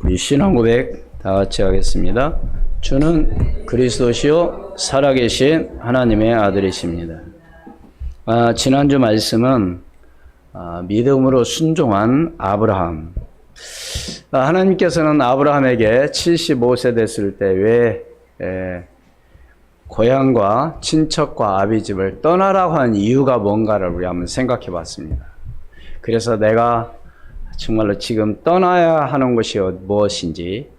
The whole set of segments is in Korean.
우리 신앙 고백 다 같이 하겠습니다. 주는 그리스도시요 살아계신 하나님의 아들이십니다. 지난주 말씀은 믿음으로 순종한 아브라함. 하나님께서는 아브라함에게 75세 됐을 때 왜 고향과 친척과 아비집을 떠나라고 한 이유가 뭔가를 우리 한번 생각해 봤습니다. 그래서 내가 정말로 지금 떠나야 하는 것이 무엇인지,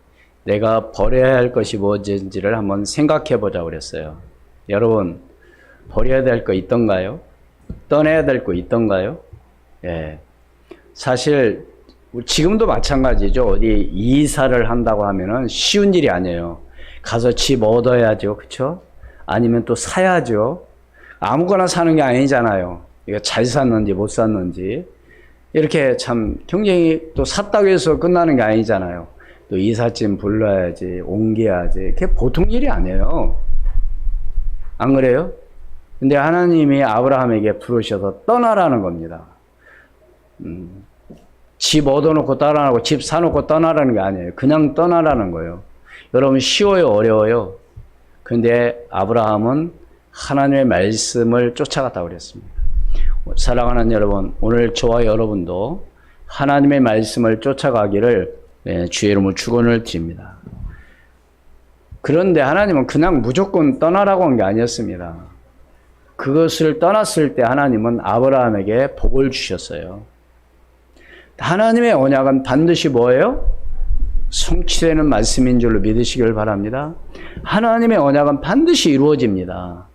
내가 버려야 할 것이 무엇인지를 한번 생각해 보자고 그랬어요. 여러분, 버려야 될 거 있던가요? 떠나야 될 거 있던가요? 예. 사실 지금도 마찬가지죠. 어디 이사를 한다고 하면은 쉬운 일이 아니에요. 가서 집 얻어야죠. 그렇죠? 아니면 또 사야죠. 아무거나 사는 게 아니잖아요. 이거 잘 샀는지 못 샀는지. 이렇게 참 경쟁이 또 샀다고 해서 끝나는 게 아니잖아요. 또 이삿짐 불러야지, 옮겨야지. 그게 보통 일이 아니에요. 안 그래요? 근데 하나님이 아브라함에게 부르셔서 떠나라는 겁니다. 집 얻어놓고 떠나라고, 집 사놓고 떠나라는 게 아니에요. 그냥 떠나라는 거예요. 여러분, 쉬워요? 어려워요? 근데 아브라함은 하나님의 말씀을 쫓아갔다고 그랬습니다. 사랑하는 여러분, 오늘 저와 여러분도 하나님의 말씀을 쫓아가기를 주의 이름으로 축원을 드립니다. 그런데 하나님은 그냥 무조건 떠나라고 한 게 아니었습니다. 그것을 떠났을 때 하나님은 아브라함에게 복을 주셨어요. 하나님의 언약은 반드시 뭐예요? 성취되는 말씀인 줄로 믿으시길 바랍니다. 하나님의 언약은 반드시 이루어집니다.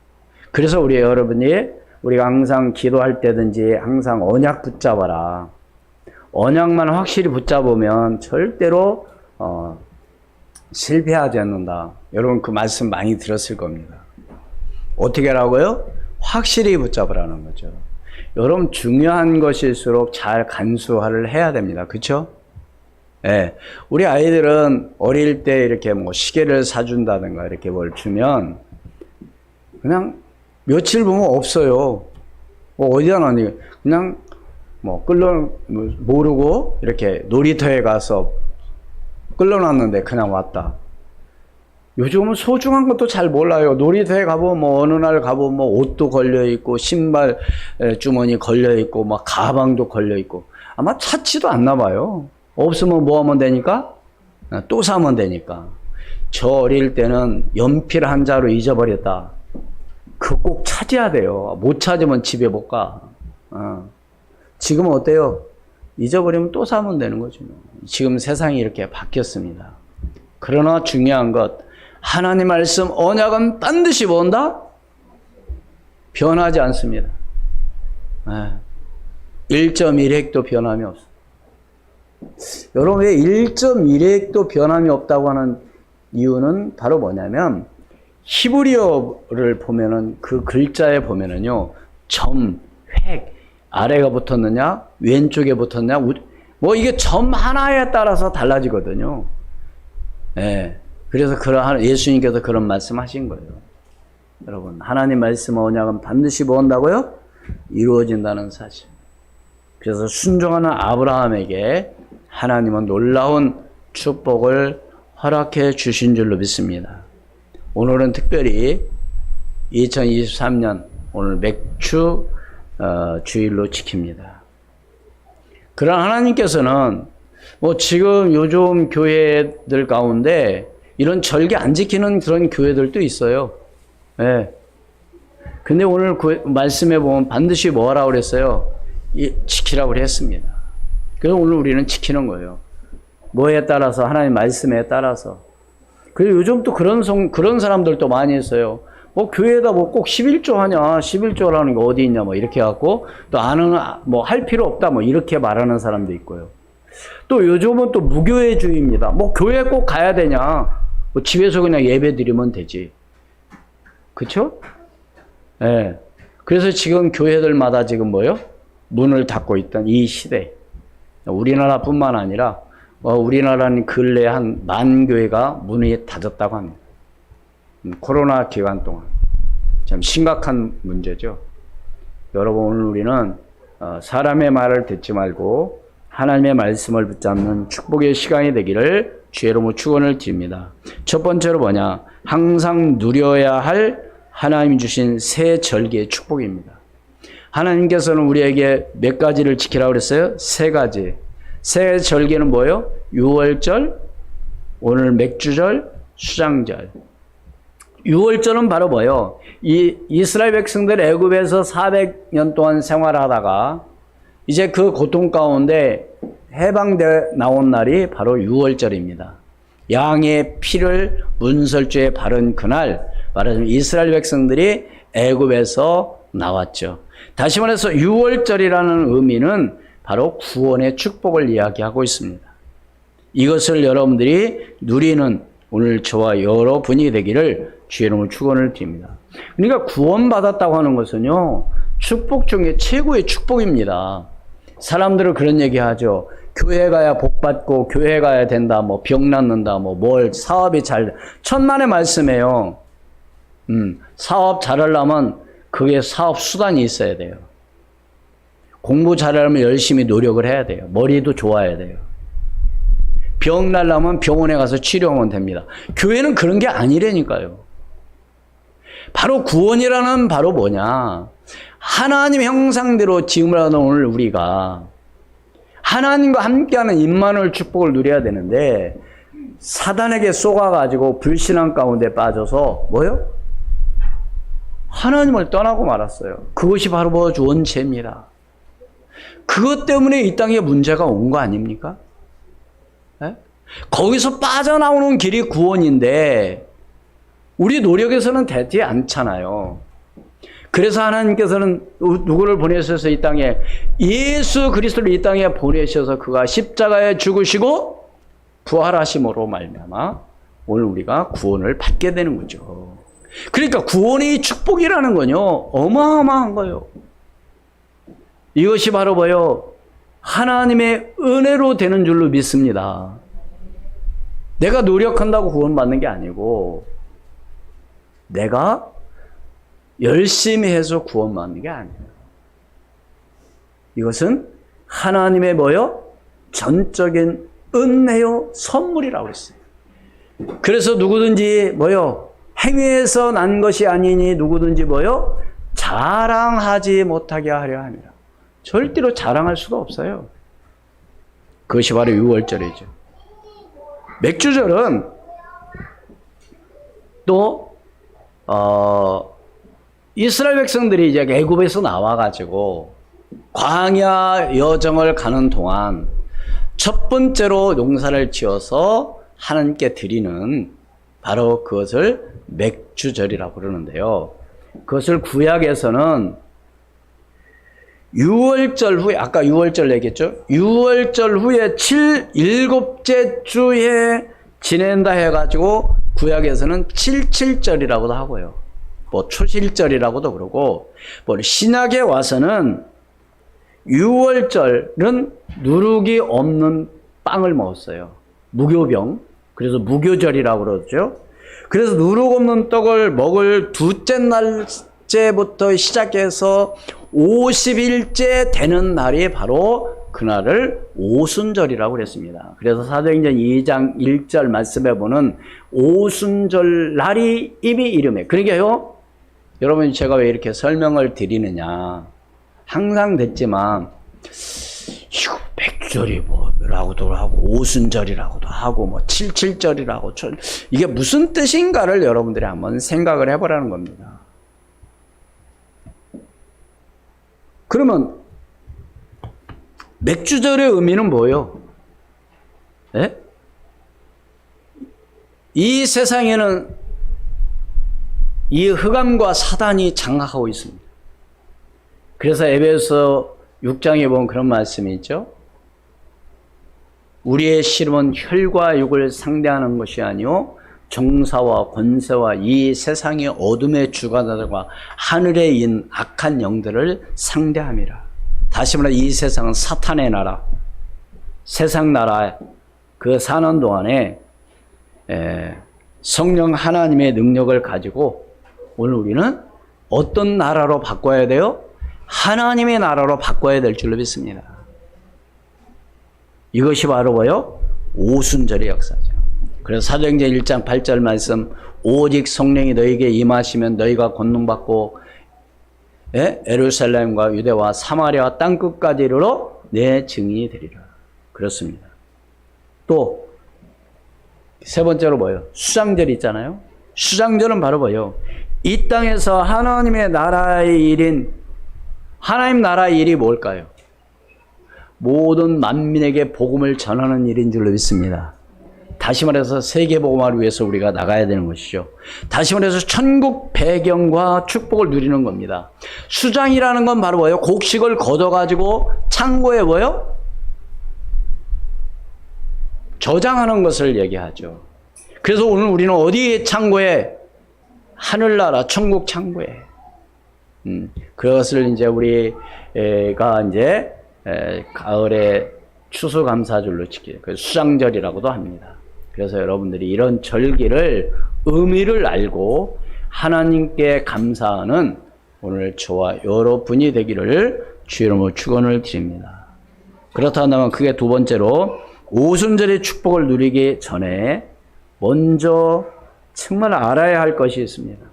그래서 우리가 항상 기도할 때든지 항상 언약 붙잡아라. 언약만 확실히 붙잡으면 절대로 실패하지 않는다. 여러분 그 말씀 많이 들었을 겁니다. 어떻게 하라고요? 확실히 붙잡으라는 거죠. 여러분 중요한 것일수록 잘 간수를 해야 됩니다. 그렇죠? 예. 우리 아이들은 어릴 때 이렇게 뭐 시계를 사준다든가 이렇게 뭘 주면 그냥 며칠 보면 없어요. 어디다 놨니? 그냥 모르고 이렇게 놀이터에 가서 끌려놨는데 그냥 왔다. 요즘은 소중한 것도 잘 몰라요. 놀이터에 가보면 어느 날 가보면 옷도 걸려있고, 신발 주머니 걸려있고, 가방도 걸려있고, 아마 찾지도 않나 봐요. 없으면 뭐 하면 되니까? 또 사면 되니까. 저 어릴 때는 연필 한 자루 잊어버렸다. 그거 꼭 찾아야 돼요. 못 찾으면 집에 못 가. 지금은 어때요? 잊어버리면 또 사면 되는 거죠. 지금 세상이 이렇게 바뀌었습니다. 그러나 중요한 것, 하나님 말씀 언약은 반드시 뭔다? 변하지 않습니다. 1.1획도 변함이 없어. 여러분, 왜 1.1획도 변함이 없다고 하는 이유는 바로 뭐냐면, 히브리어를 보면은 그 글자에 보면은요, 점, 획, 아래가 붙었느냐, 왼쪽에 붙었느냐, 이게 점 하나에 따라서 달라지거든요. 예. 그래서 예수님께서 그런 말씀 하신 거예요. 여러분, 하나님 말씀 언약은 반드시 뭐 한다고요? 이루어진다는 사실. 그래서 순종하는 아브라함에게 하나님은 놀라운 축복을 허락해 주신 줄로 믿습니다. 오늘은 특별히 2023년 오늘 맥주 주일로 지킵니다. 그러나 하나님께서는 지금 요즘 교회들 가운데 이런 절기 안 지키는 그런 교회들도 있어요. 예. 근데 오늘 말씀에 보면 반드시 뭐 하라고 그랬어요? 지키라고 했습니다. 그래서 오늘 우리는 지키는 거예요. 뭐에 따라서? 하나님 말씀에 따라서. 그리고 요즘 또 그런 사람들도 많이 있어요. 교회에다 꼭 11조 하냐? 11조라는 게 어디 있냐? 이렇게 해갖고, 또 할 필요 없다. 이렇게 말하는 사람도 있고요. 또 요즘은 또 무교회주의입니다. 교회 꼭 가야 되냐? 집에서 그냥 예배 드리면 되지. 그쵸? 예. 그래서 지금 교회들마다 지금 문을 닫고 있던 이 시대. 우리나라뿐만 아니라, 우리나라는 근래에 한 10,000교회가 문이 닫았다고 합니다. 코로나 기간 동안. 참 심각한 문제죠. 여러분, 오늘 우리는 사람의 말을 듣지 말고 하나님의 말씀을 붙잡는 축복의 시간이 되기를 주의 이름으로 축원을 드립니다. 첫 번째로 뭐냐? 항상 누려야 할 하나님이 주신 새 절기의 축복입니다. 하나님께서는 우리에게 몇 가지를 지키라고 그랬어요? 세 가지. 새 절기는 뭐예요? 유월절, 오늘 맥주절, 수장절. 유월절은 바로 뭐예요? 이 이스라엘 백성들 애굽에서 400년 동안 생활하다가 이제 그 고통 가운데 해방돼 나온 날이 바로 유월절입니다. 양의 피를 문설주에 바른 그날, 말하자면 이스라엘 백성들이 애굽에서 나왔죠. 다시 말해서 유월절이라는 의미는 바로 구원의 축복을 이야기하고 있습니다. 이것을 여러분들이 누리는 오늘 저와 여러분이 되기를 주의 이름으로 축원을 드립니다. 그러니까 구원받았다고 하는 것은요, 축복 중에 최고의 축복입니다. 사람들은 그런 얘기 하죠. 교회 가야 복 받고 교회 가야 된다. 뭐 병 낫는다. 뭘 사업이 잘 천만의 말씀이에요. 사업 잘하려면 그게 사업 수단이 있어야 돼요. 공부 잘하려면 열심히 노력을 해야 돼요. 머리도 좋아야 돼요. 병 나려면 병원에 가서 치료하면 됩니다. 교회는 그런 게 아니라니까요. 바로 구원이라는 바로 뭐냐? 하나님 형상대로 지음을 하는 오늘 우리가 하나님과 함께하는 임마누엘 축복을 누려야 되는데 사단에게 쏘가가지고 불신앙 가운데 빠져서 뭐요? 하나님을 떠나고 말았어요. 그것이 바로 원죄입니다. 그것 때문에 이 땅에 문제가 온 거 아닙니까? 네? 거기서 빠져나오는 길이 구원인데 우리 노력에서는 되지 않잖아요. 그래서 하나님께서는 누구를 보내셔서 이 땅에 예수 그리스도를 이 땅에 보내셔서 그가 십자가에 죽으시고 부활하심으로 말미암아 오늘 우리가 구원을 받게 되는 거죠. 그러니까 구원의 축복이라는 건요 어마어마한 거예요. 이것이 바로 뭐예요? 하나님의 은혜로 되는 줄로 믿습니다. 내가 노력한다고 구원받는 게 아니고 내가 열심히 해서 구원받는 게 아니에요. 이것은 하나님의 뭐요? 전적인 은혜요 선물이라고 했어요. 그래서 누구든지 뭐요? 행위에서 난 것이 아니니 누구든지 뭐요? 자랑하지 못하게 하려 함이라. 절대로 자랑할 수가 없어요. 그것이 바로 유월절이죠. 맥주절은 또 이스라엘 백성들이 이제 애굽에서 나와가지고 광야 여정을 가는 동안 첫 번째로 농사를 지어서 하나님께 드리는 바로 그것을 맥주절이라고 그러는데요. 그것을 구약에서는 유월절 후에, 아까 유월절 얘기했죠? 유월절 후에 7째 주에 지낸다 해가지고 구약에서는 77절이라고도 하고요. 뭐 초실절이라고도 그러고, 뭐 신약에 와서는 유월절은 누룩이 없는 빵을 먹었어요. 무교병. 그래서 무교절이라고 그러죠. 그래서 누룩 없는 떡을 먹을 둘째 날째부터 시작해서 50일째 되는 날이 바로 그날을 오순절이라고 그랬습니다. 그래서 사도행전 2장 1절 말씀해 보는 오순절 날이 이미 이름에. 그러니까요, 여러분 제가 왜 이렇게 설명을 드리느냐. 항상 됐지만 이거 백절이 뭐라고도 하고 오순절이라고도 하고 뭐 77절이라고 이게 무슨 뜻인가를 여러분들이 한번 생각을 해보라는 겁니다. 그러면 맥주절의 의미는 뭐예요? 네? 이 세상에는 이 흑암과 사단이 장악하고 있습니다. 그래서 에베소 6장에 보면 그런 말씀이 있죠. 우리의 씨름은 혈과 육을 상대하는 것이 아니요 정사와 권세와 이 세상의 어둠의 주관자들과 하늘에 있는 악한 영들을 상대함이라. 다시 말해 이 세상은 사탄의 나라, 세상 나라 그 사는 동안에 성령 하나님의 능력을 가지고 오늘 우리는 어떤 나라로 바꿔야 돼요? 하나님의 나라로 바꿔야 될 줄로 믿습니다. 이것이 바로 뭐요? 오순절의 역사죠. 그래서 사도행전 1장 8절 말씀, 오직 성령이 너희에게 임하시면 너희가 권능받고 예루살렘과 유대와 사마리아 땅끝까지 이르러 내 증인이 되리라. 그렇습니다. 또 세 번째로 뭐예요? 수장절 있잖아요. 수장절은 바로 뭐예요? 이 땅에서 하나님의 나라의 일인, 하나님 나라의 일이 뭘까요? 모든 만민에게 복음을 전하는 일인 줄로 믿습니다. 다시 말해서 세계복음화를 위해서 우리가 나가야 되는 것이죠. 다시 말해서 천국 배경과 축복을 누리는 겁니다. 수장이라는 건 바로 뭐예요? 곡식을 걷어가지고 창고에 뭐예요? 저장하는 것을 얘기하죠. 그래서 오늘 우리는 어디 창고에? 하늘나라 천국 창고에. 그것을 이제 우리가 이제 가을에 추수감사절로 지키죠. 그 수장절이라고도 합니다. 그래서 여러분들이 이런 절기를 의미를 알고 하나님께 감사하는 오늘 저와 여러분이 되기를 주의 이름으로 축원을 드립니다. 그렇다면 그게 두 번째로 오순절의 축복을 누리기 전에 먼저 정말 알아야 할 것이 있습니다.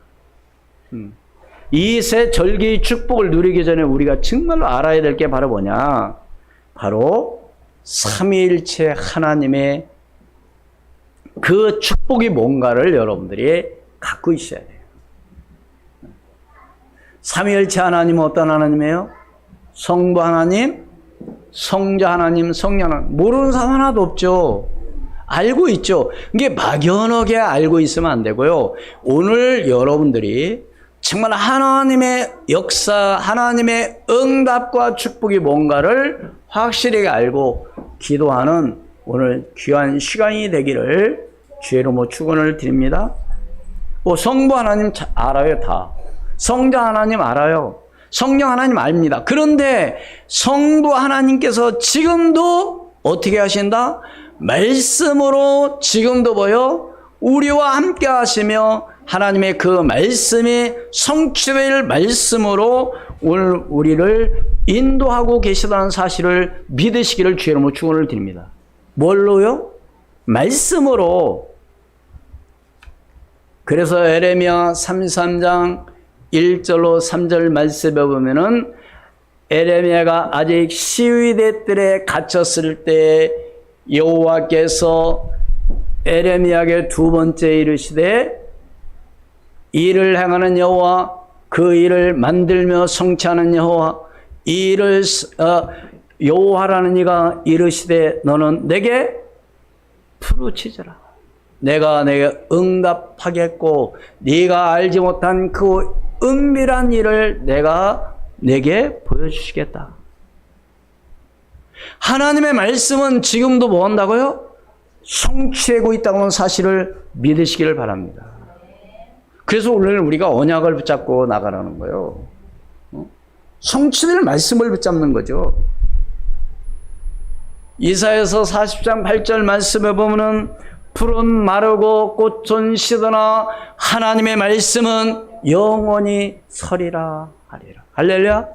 이 세 절기의 축복을 누리기 전에 우리가 정말로 알아야 될 게 바로 뭐냐? 바로 삼위일체 하나님의 그 축복이 뭔가를 여러분들이 갖고 있어야 돼요. 삼위일체 하나님은 어떤 하나님이에요? 성부 하나님, 성자 하나님, 성령 하나님. 모르는 사람 하나도 없죠. 알고 있죠. 이게 막연하게 알고 있으면 안 되고요. 오늘 여러분들이 정말 하나님의 역사, 하나님의 응답과 축복이 뭔가를 확실히 알고 기도하는 오늘 귀한 시간이 되기를 주의 이름으로 축원을 드립니다. 성부 하나님 알아요, 다. 성자 하나님 알아요. 성령 하나님 압니다. 그런데 성부 하나님께서 지금도 어떻게 하신다? 말씀으로 지금도 뭐요? 우리와 함께 하시며 하나님의 그 말씀이 성취될 말씀으로 오늘 우리를 인도하고 계시다는 사실을 믿으시기를 주의 이름으로 축원을 드립니다. 뭘로요? 말씀으로. 그래서 에레미야 33장 1절로 3절 말씀에 보면은 에레미야가 아직 시위대 뜰에 갇혔을 때 여호와께서 에레미야에게 두 번째 이르시되 일을 행하는 여호와, 그 일을 만들며 성취하는 여호와, 이 일을 여호와라는 이가 이르시되 너는 내게 부르짖으라. 내가 내게 응답하겠고 네가 알지 못한 그 은밀한 일을 내가 내게 보여주시겠다. 하나님의 말씀은 지금도 뭐 한다고요? 성취되고 있다는 사실을 믿으시기를 바랍니다. 그래서 오늘 우리가 언약을 붙잡고 나가라는 거예요. 성취될 말씀을 붙잡는 거죠. 이사야서 40장 8절 말씀에 보면은 풀은 마르고 꽃은 시드나 하나님의 말씀은 영원히 서리라 하리라. 할렐루야.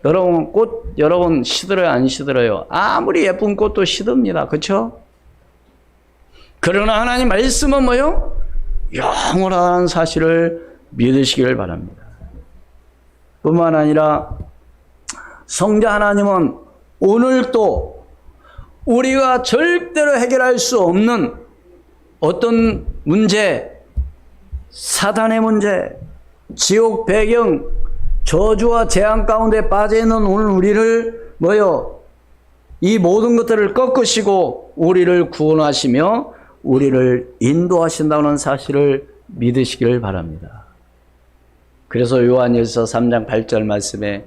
여러분 꽃 여러분 시들어요, 안 시들어요? 아무리 예쁜 꽃도 시듭니다. 그렇죠? 그러나 하나님 말씀은 뭐요? 영원한 사실을 믿으시기를 바랍니다. 뿐만 아니라 성자 하나님은 오늘도 우리가 절대로 해결할 수 없는 어떤 문제, 사단의 문제, 지옥 배경, 저주와 재앙 가운데 빠져있는 오늘 우리를 뭐요? 이 모든 것들을 꺾으시고 우리를 구원하시며 우리를 인도하신다는 사실을 믿으시기를 바랍니다. 그래서 요한일서 3장 8절 말씀에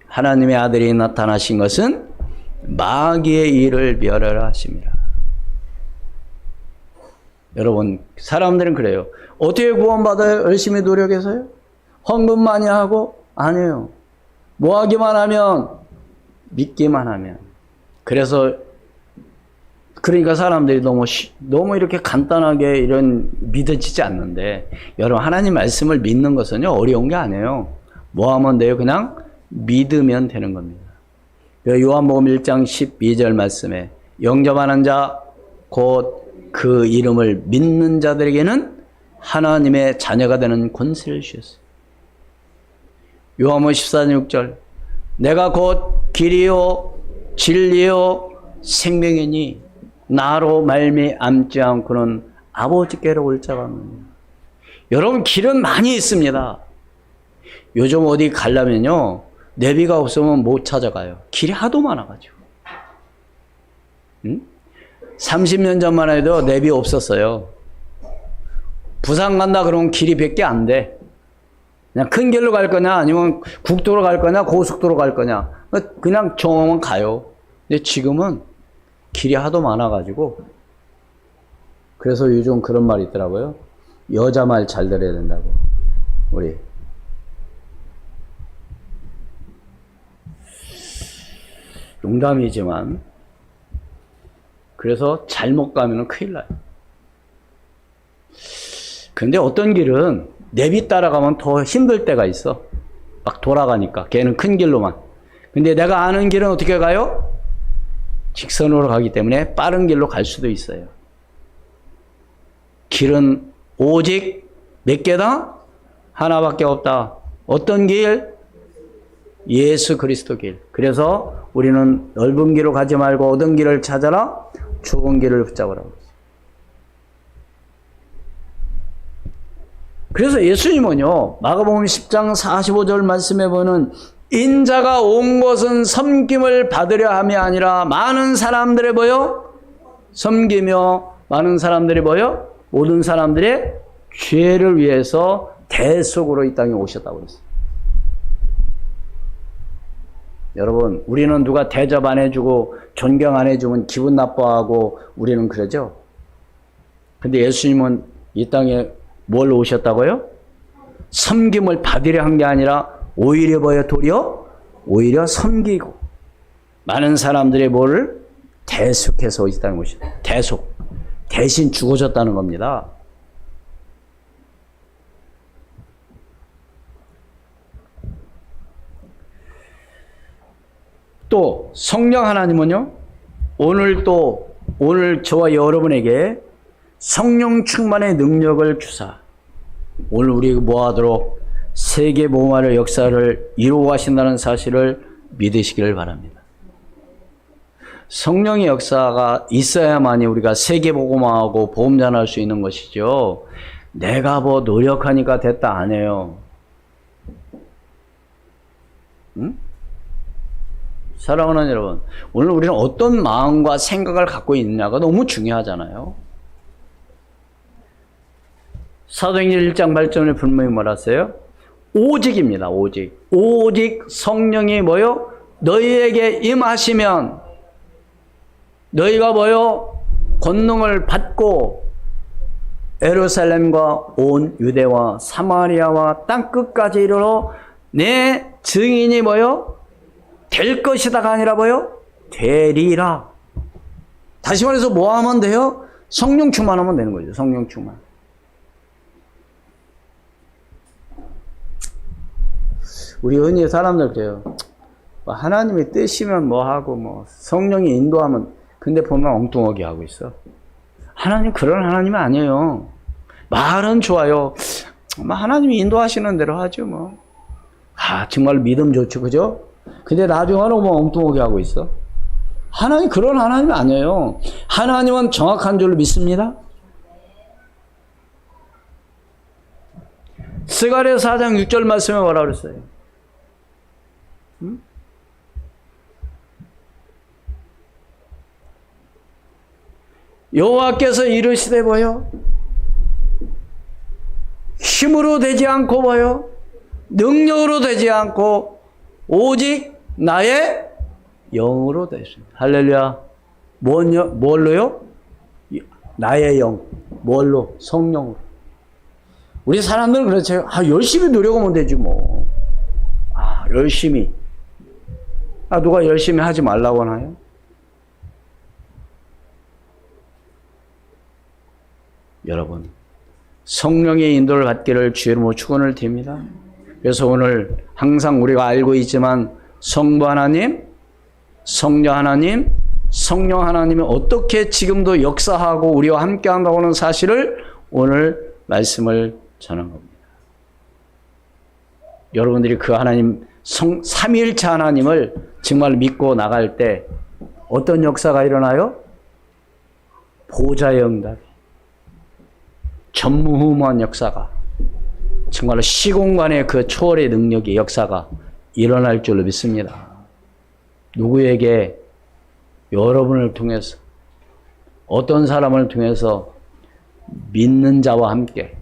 하나님의 아들이 나타나신 것은 마귀의 일을 멸하라 하십니다. 여러분, 사람들은 그래요. 어떻게 구원받아요? 열심히 노력해서요? 헌금 많이 하고? 아니에요. 뭐 하기만 하면? 믿기만 하면. 그러니까 사람들이 너무 이렇게 간단하게 이런 믿어지지 않는데, 여러분, 하나님 말씀을 믿는 것은요, 어려운 게 아니에요. 뭐 하면 돼요? 그냥 믿으면 되는 겁니다. 요한복음 1장 12절 말씀에 영접하는 자, 곧 그 이름을 믿는 자들에게는 하나님의 자녀가 되는 권세를 주셨어요. 요한복음 14장 6절 내가 곧 길이요 진리요 생명이니 나로 말미암지 않고는 아버지께로 올 자가 없느니라. 여러분 길은 많이 있습니다. 요즘 어디 가려면요 내비가 없으면 못 찾아가요. 길이 하도 많아가지고. 30년 전만 해도 내비 없었어요. 부산 간다 그러면 길이 100개 안 돼. 그냥 큰 길로 갈 거냐 아니면 국도로 갈 거냐 고속도로 갈 거냐 그냥 정하면 가요. 근데 지금은 길이 하도 많아가지고 그래서 요즘 그런 말이 있더라고요. 여자 말 잘 들어야 된다고. 우리 농담이지만 그래서 잘못 가면 큰일 나요. 근데 어떤 길은 내비 따라가면 더 힘들 때가 있어. 막 돌아가니까 걔는 큰 길로만. 근데 내가 아는 길은 어떻게 가요? 직선으로 가기 때문에 빠른 길로 갈 수도 있어요. 길은 오직 몇 개다? 하나밖에 없다. 어떤 길? 예수 그리스도 길. 그래서 우리는 넓은 길로 가지 말고 어떤 길을 찾아라? 좁은 길을 붙잡으라고. 그래서 예수님은요, 마가복음 10장 45절 말씀해 보면 인자가 온 것은 섬김을 받으려 함이 아니라 많은 사람들의 뭐요? 섬기며 많은 사람들이 뭐요? 모든 사람들의 죄를 위해서 대속으로 이 땅에 오셨다고 그랬어요. 여러분, 우리는 누가 대접 안 해주고 존경 안 해주면 기분 나빠하고 우리는 그러죠. 근데 예수님은 이 땅에 뭘 오셨다고요? 섬김을 받으려 한 게 아니라 오히려 뭐요? 도리어? 오히려 섬기고 많은 사람들의 뭐를 대속해서 이 땅에 오셨다. 대속. 대신 죽어졌다는 겁니다. 또 성령 하나님은요, 오늘 저와 여러분에게 성령 충만의 능력을 주사 오늘 우리 모아도록 세계 복음화의 역사를 이루어 가신다는 사실을 믿으시기를 바랍니다. 성령의 역사가 있어야만이 우리가 세계 복음화하고 복음 전할 수 있는 것이죠. 내가 뭐 노력하니까 됐다 안 해요. 응? 사랑하는 여러분, 오늘 우리는 어떤 마음과 생각을 갖고 있느냐가 너무 중요하잖아요. 사도행전 1장 8절에 분명히 말했어요. 오직입니다. 오직. 오직 성령이 뭐요? 너희에게 임하시면 너희가 뭐요? 권능을 받고 예루살렘과 온 유대와 사마리아와 땅끝까지 이르러 내 증인이 뭐요? 될 것이다가 아니라 뭐요? 되리라. 다시 말해서 뭐 하면 돼요? 성령 충만하면 되는 거죠. 성령 충만. 우리 흔히 사람들 그래요. 하나님의 뜻이면 뭐 하고 뭐 성령이 인도하면, 근데 보면 엉뚱하게 하고 있어. 하나님 그런 하나님이 아니에요. 말은 좋아요. 하나님이 인도하시는 대로 하죠 뭐. 정말 믿음 좋죠, 그죠? 근데 나중에는 뭐 엉뚱하게 하고 있어. 하나님 그런 하나님이 아니에요. 하나님은 정확한 줄로 믿습니다. 스가랴 4장 6절 말씀에 뭐라 그랬어요? 여호와께서 이르시되 뭐요? 힘으로 되지 않고 뭐요? 능력으로 되지 않고 오직 나의 영으로 되십니다. 할렐루야. 뭘로요? 나의 영. 뭘로? 성령으로. 우리 사람들은 그렇죠. 열심히 노력하면 되지 뭐. 열심히. 누가 열심히 하지 말라고 하나요? 여러분, 성령의 인도를 받기를 주의 이름으로 축원을 드립니다. 그래서 오늘 항상 우리가 알고 있지만 성부 하나님, 성령 하나님, 성령 하나님이 어떻게 지금도 역사하고 우리와 함께 한다고 하는 사실을 오늘 말씀을 전한 겁니다. 여러분들이 그 하나님, 삼위일체 하나님을 정말 믿고 나갈 때 어떤 역사가 일어나요? 보좌의 응답이, 전무후무한 역사가, 정말로 시공간의 그 초월의 능력의 역사가 일어날 줄로 믿습니다. 누구에게? 여러분을 통해서, 어떤 사람을 통해서? 믿는 자와 함께.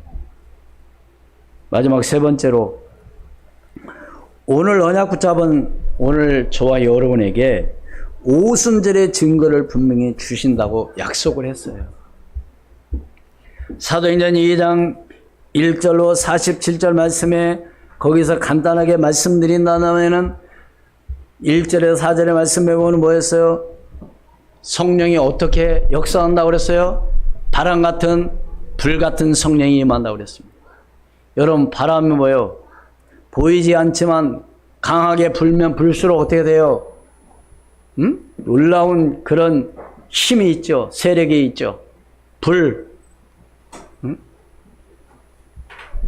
마지막 세 번째로, 오늘 언약 붙잡은 오늘 저와 여러분에게 오순절의 증거를 분명히 주신다고 약속을 했어요. 사도행전 2장 1절로 47절 말씀에 거기서 간단하게 말씀드린 다음에는 1절에서 4절의 말씀에 보면 뭐였어요? 성령이 어떻게 역사한다고 그랬어요? 바람 같은, 불 같은 성령이 임한다고 그랬습니다. 여러분, 바람이 뭐예요? 보이지 않지만 강하게 불면 불수록 어떻게 돼요? 놀라운 그런 힘이 있죠. 세력이 있죠. 불.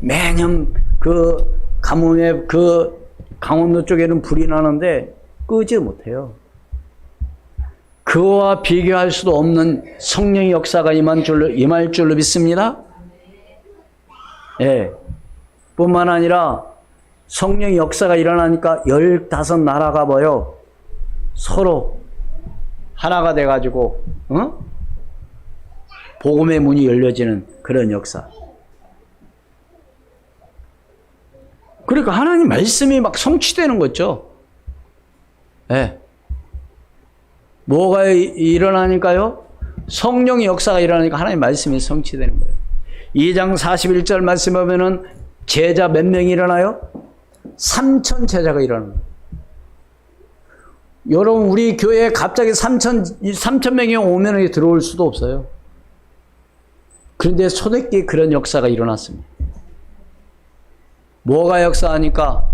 매년 그 가뭄에 그 강원도 쪽에는 불이 나는데 끄지 못해요. 그와 비교할 수도 없는 성령의 역사가 임할 줄로 믿습니다. 예. 뿐만 아니라 성령의 역사가 일어나니까 15나라가 뭐요? 서로 하나가 돼가지고, 복음의 문이 열려지는 그런 역사. 그러니까 하나님 말씀이 막 성취되는 거죠. 예. 뭐가 일어나니까요? 성령의 역사가 일어나니까 하나님 말씀이 성취되는 거예요. 2장 41절 말씀 보면은 제자 몇 명이 일어나요? 3,000 제자가 일어납니다. 여러분, 우리 교회에 갑자기 3,000명이 오면 들어올 수도 없어요. 그런데 초대기에 그런 역사가 일어났습니다. 뭐가 역사하니까?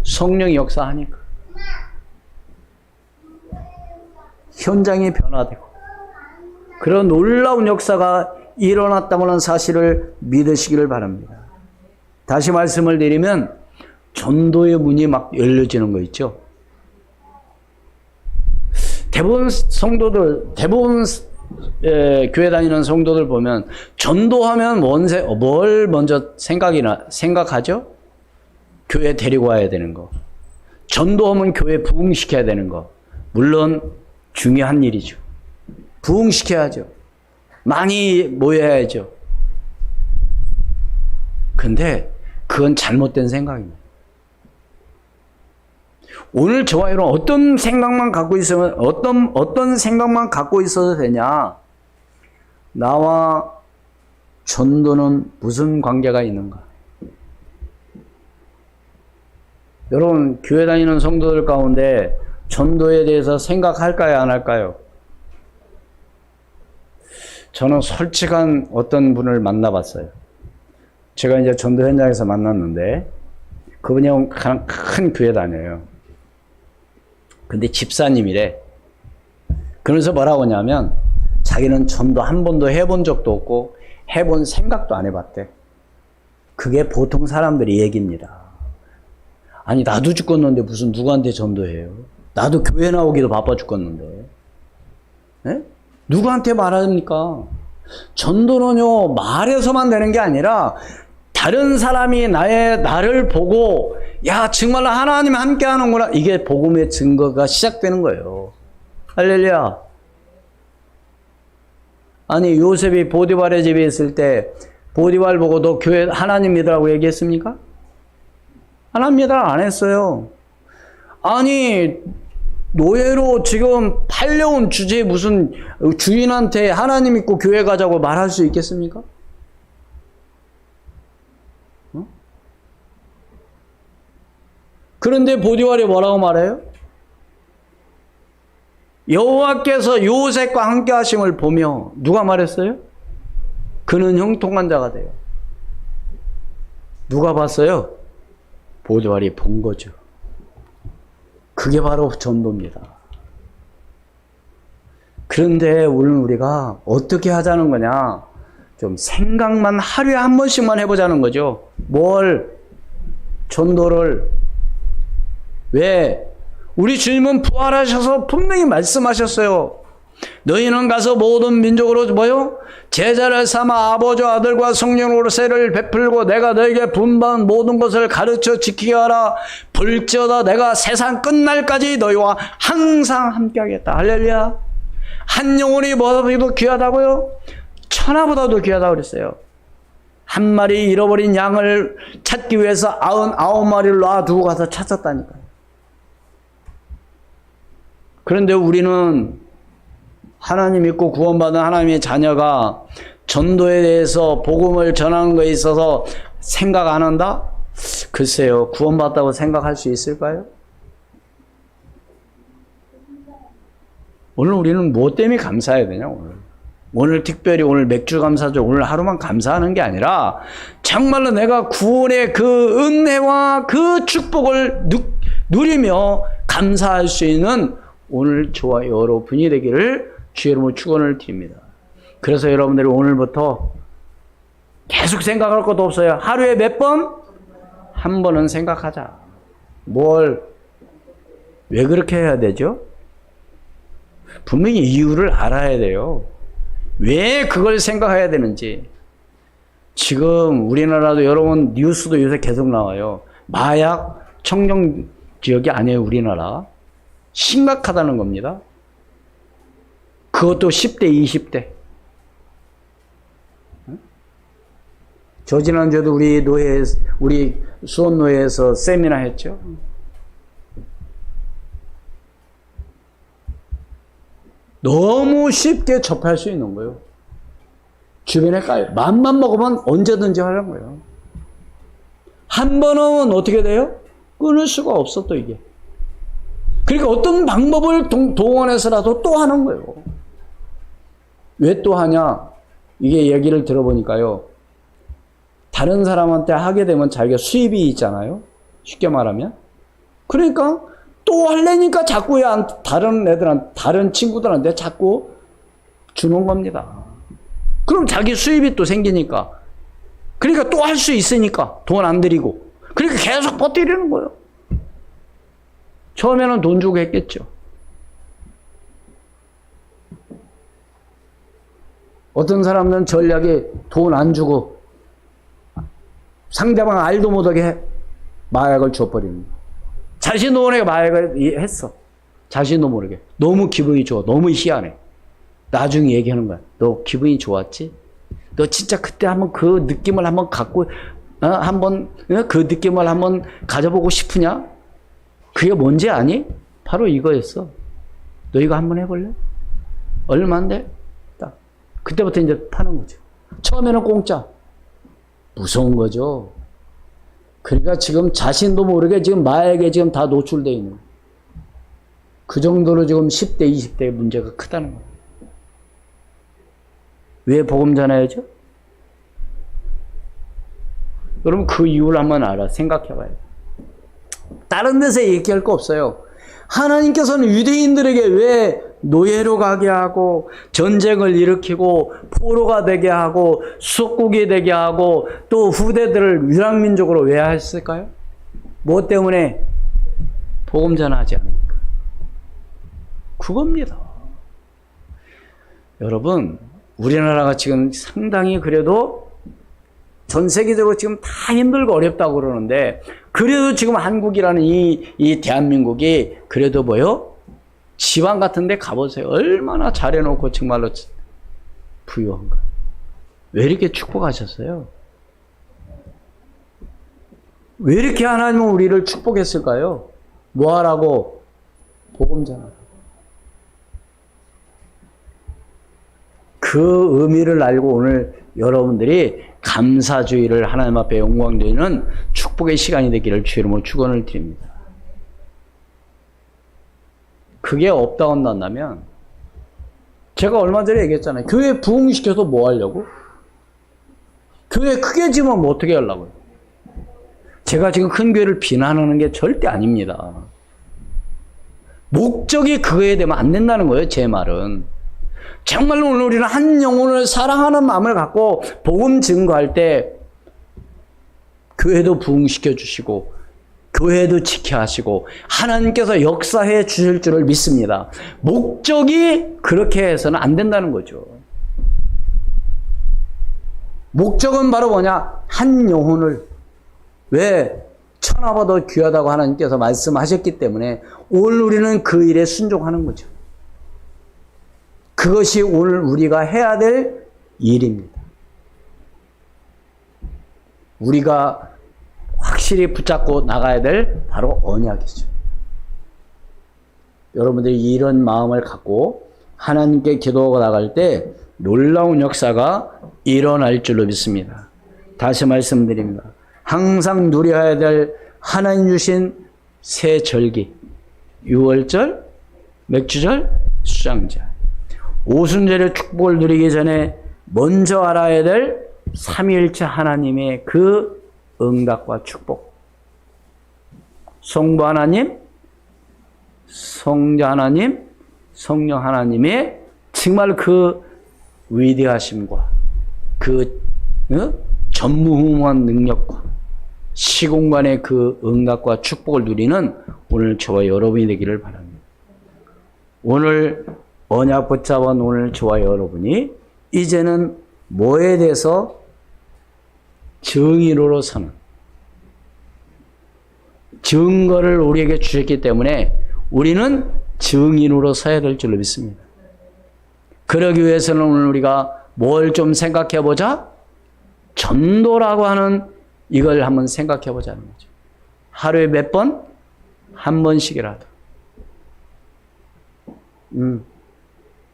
성령이 역사하니까. 현장이 변화되고 그런 놀라운 역사가 일어났다는 사실을 믿으시기를 바랍니다. 다시 말씀을 드리면 전도의 문이 막 열려지는 거 있죠. 대부분 교회 다니는 성도들 보면 전도하면 뭘 먼저 생각하죠? 교회 데리고 와야 되는 거. 전도하면 교회 부흥시켜야 되는 거. 물론 중요한 일이죠. 부흥시켜야죠. 많이 모여야죠. 근데 그건 잘못된 생각입니다. 오늘 저와 여러분 어떤 생각만 갖고 있으면 어떤 생각만 갖고 있어도 되냐? 나와 전도는 무슨 관계가 있는가? 여러분, 교회 다니는 성도들 가운데 전도에 대해서 생각할까요, 안 할까요? 저는 솔직한 어떤 분을 만나봤어요. 제가 이제 전도 현장에서 만났는데 그분이 큰 교회 다녀요. 근데 집사님이래. 그러면서 뭐라고 하냐면 자기는 전도 한 번도 해본 적도 없고 해본 생각도 안 해봤대. 그게 보통 사람들의 얘기입니다. 아니, 나도 죽겠는데 무슨 누구한테 전도해요? 나도 교회 나오기도 바빠 죽겠는데. 네? 누구한테 말합니까? 전도는요, 말해서만 되는 게 아니라 다른 사람이 나를 보고 야, 정말로 하나님 함께 하는구나. 이게 복음의 증거가 시작되는 거예요. 할렐루야. 아니, 요셉이 보디발의 집에 있을 때 보디발 보고 너 교회 하나님 믿으라고 얘기했습니까? 하나님 믿으라고 안 했어요. 아니, 노예로 지금 팔려온 주제에 무슨 주인한테 하나님 믿고 교회 가자고 말할 수 있겠습니까? 그런데 보디발이 뭐라고 말해요? 여호와께서 요셉과 함께 하심을 보며 누가 말했어요? 그는 형통한 자가 돼요. 누가 봤어요? 보디발이 본 거죠. 그게 바로 전도입니다. 그런데 오늘 우리가 어떻게 하자는 거냐? 좀 생각만 하루에 한 번씩만 해보자는 거죠. 뭘? 전도를. 왜? 우리 주님은 부활하셔서 분명히 말씀하셨어요. 너희는 가서 모든 민족으로 뭐요? 제자를 삼아 아버지와 아들과 성령으로 세를 베풀고 내가 너에게 분반 모든 것을 가르쳐 지키게 하라. 볼지어다 내가 세상 끝날까지 너희와 항상 함께 하겠다. 할렐루야. 한 영혼이 뭐보다도 귀하다고요? 천하보다도 귀하다고 그랬어요. 한 마리 잃어버린 양을 찾기 위해서 99마리를 놔두고 가서 찾았다니까요. 그런데 우리는 하나님 믿고 구원받은 하나님의 자녀가 전도에 대해서 복음을 전하는 것에 있어서 생각 안 한다? 글쎄요, 구원받다고 생각할 수 있을까요? 오늘 우리는 뭐 때문에 감사해야 되냐, 오늘 특별히 오늘 맥주 감사죠. 오늘 하루만 감사하는 게 아니라 정말로 내가 구원의 그 은혜와 그 축복을 누리며 감사할 수 있는 오늘 저와 여러분이 되기를 주의 이름으로 축원을 드립니다. 그래서 여러분들이 오늘부터 계속 생각할 것도 없어요. 하루에 몇 번? 한 번은 생각하자. 뭘? 왜 그렇게 해야 되죠? 분명히 이유를 알아야 돼요. 왜 그걸 생각해야 되는지. 지금 우리나라도 여러분 뉴스도 요새 계속 나와요. 마약 청정 지역이 아니에요, 우리나라. 심각하다는 겁니다. 그것도 10대, 20대. 저 지난주에도 우리 수원노회에서 세미나 했죠. 너무 쉽게 접할 수 있는 거예요. 주변에 까요. 맘만 먹으면 언제든지 하는 거예요. 한 번은 어떻게 돼요? 끊을 수가 없어, 또 이게. 그러니까 어떤 방법을 동원해서라도 또 하는 거예요. 왜 또 하냐? 이게 얘기를 들어보니까요. 다른 사람한테 하게 되면 자기가 수입이 있잖아요. 쉽게 말하면. 그러니까 또 하려니까 자꾸 다른 애들한테, 다른 친구들한테 자꾸 주는 겁니다. 그럼 자기 수입이 또 생기니까. 그러니까 또 할 수 있으니까 돈 안 들이고. 그러니까 계속 버티려는 거예요. 처음에는 돈 주고 했겠죠. 어떤 사람들은 전략이 돈 안 주고 상대방 알도 못하게 마약을 줘버리는 거예요. 자신도 모르게 마약을 했어. 자신도 모르게. 너무 기분이 좋아. 너무 희한해. 나중에 얘기하는 거야. 너 기분이 좋았지? 너 진짜 그때 한번 그 느낌을 한번 갖고, 그 느낌을 한번 가져보고 싶으냐? 그게 뭔지 아니? 바로 이거였어. 너 이거 한번 해볼래? 얼마인데? 딱. 그때부터 이제 파는 거죠. 처음에는 공짜. 무서운 거죠. 그러니까 지금 자신도 모르게 지금 마약에 지금 다 노출되어 있는 거예요. 그 정도로 지금 10대, 20대의 문제가 크다는 거예요. 왜 복음 전해야죠? 여러분 그 이유를 한번 생각해봐요. 다른 데서 얘기할 거 없어요. 하나님께서는 유대인들에게 왜 노예로 가게 하고 전쟁을 일으키고 포로가 되게 하고 수속국이 되게 하고 또 후대들을 유랑민족으로 왜 했을까요? 뭐 때문에? 복음 전하지 않으니까. 그겁니다. 여러분 우리나라가 지금 상당히 그래도 전 세계적으로 지금 다 힘들고 어렵다고 그러는데 그래도 지금 한국이라는 이 대한민국이 그래도 뭐요? 지방 같은 데 가보세요. 얼마나 잘해놓고 정말로 부유한가. 왜 이렇게 축복하셨어요? 왜 이렇게 하나님은 우리를 축복했을까요? 뭐 하라고? 복음 전하라고. 그 의미를 알고 오늘 여러분들이 감사주의를 하나님 앞에 영광드리는 축복의 시간이 되기를 주의 이름으로 축원을 드립니다. 그게 없다 한다면 제가 얼마 전에 얘기했잖아요. 교회 부흥시켜서 뭐 하려고? 교회 크게 지면 뭐 어떻게 하려고요? 제가 지금 큰 교회를 비난하는 게 절대 아닙니다. 목적이 그거에 되면 안 된다는 거예요. 제 말은. 정말로 오늘 우리는 한 영혼을 사랑하는 마음을 갖고 복음 증거할 때 교회도 부흥시켜 주시고 교회도 지켜 하시고 하나님께서 역사해 주실 줄을 믿습니다. 목적이 그렇게 해서는 안 된다는 거죠. 목적은 바로 뭐냐? 한 영혼을, 왜? 천하보다 귀하다고 하나님께서 말씀하셨기 때문에 오늘 우리는 그 일에 순종하는 거죠. 그것이 오늘 우리가 해야 될 일입니다. 우리가 확실히 붙잡고 나가야 될 바로 언약이죠. 여러분들이 이런 마음을 갖고 하나님께 기도하고 나갈 때 놀라운 역사가 일어날 줄로 믿습니다. 다시 말씀드립니다. 항상 누려야 될 하나님 주신 새 절기, 유월절, 맥주절, 수장절, 오순절의 축복을 누리기 전에 먼저 알아야 될 삼위일체 하나님의 그 응답과 축복. 성부 하나님, 성자 하나님, 성령 하나님의 정말 그 위대하심과 그 전무후무한 능력과 시공간의 그 응답과 축복을 누리는 오늘 저와 여러분이 되기를 바랍니다. 오늘 언약 붙잡은 오늘 저와 여러분이 이제는 뭐에 대해서 증인으로 서는 증거를 우리에게 주셨기 때문에 우리는 증인으로 서야 될 줄로 믿습니다. 그러기 위해서는 오늘 우리가 뭘 좀 생각해 보자? 전도라고 하는 이걸 한번 생각해 보자는 거죠. 하루에 몇 번? 한 번씩이라도.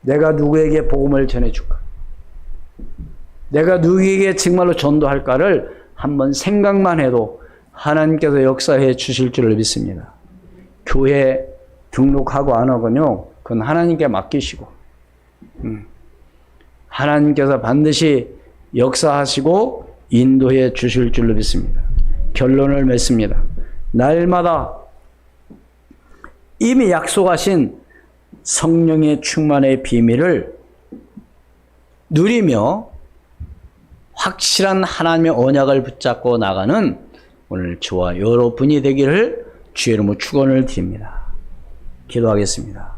내가 누구에게 복음을 전해줄까? 내가 누구에게 정말로 전도할까를 한번 생각만 해도 하나님께서 역사해 주실 줄을 믿습니다. 교회 등록하고 안 하고요, 그건 하나님께 맡기시고, 하나님께서 반드시 역사하시고 인도해 주실 줄로 믿습니다. 결론을 맺습니다. 날마다 이미 약속하신 성령의 충만의 비밀을 누리며 확실한 하나님의 언약을 붙잡고 나가는 오늘 저와 여러분이 되기를 주의 이름으로 축원을 드립니다. 기도하겠습니다.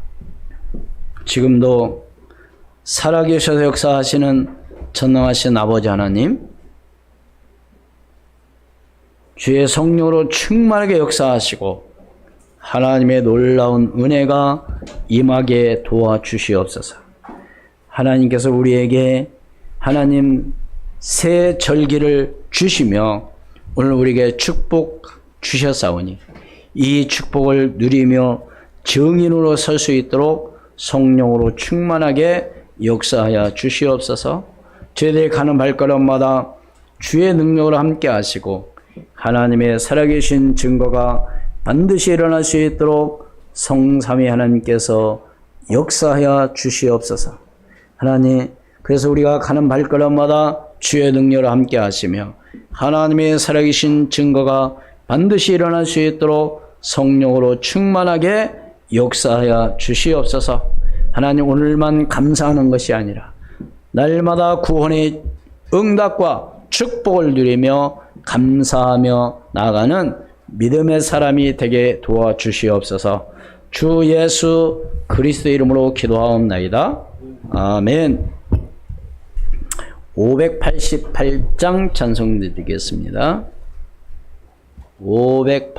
지금도 살아계셔서 역사하시는 전능하신 아버지 하나님, 주의 성령으로 충만하게 역사하시고 하나님의 놀라운 은혜가 임하게 도와주시옵소서. 하나님께서 우리에게 하나님 새 절기를 주시며 오늘 우리에게 축복 주셨사오니 이 축복을 누리며 증인으로 설 수 있도록 성령으로 충만하게 역사하여 주시옵소서. 저희들이 가는 발걸음마다 주의 능력으로 함께 하시고 하나님의 살아계신 증거가 반드시 일어날 수 있도록 성삼위 하나님께서 역사하여 주시옵소서. 하나님, 그래서 우리가 가는 발걸음마다 주의 능력으로 함께 하시며 하나님의 살아계신 증거가 반드시 일어날 수 있도록 성령으로 충만하게 역사하여 주시옵소서. 하나님, 오늘만 감사하는 것이 아니라 날마다 구원의 응답과 축복을 누리며 감사하며 나아가는 믿음의 사람이 되게 도와주시옵소서. 주 예수 그리스도 이름으로 기도하옵나이다. 아멘. 588장 찬송 드리겠습니다. 580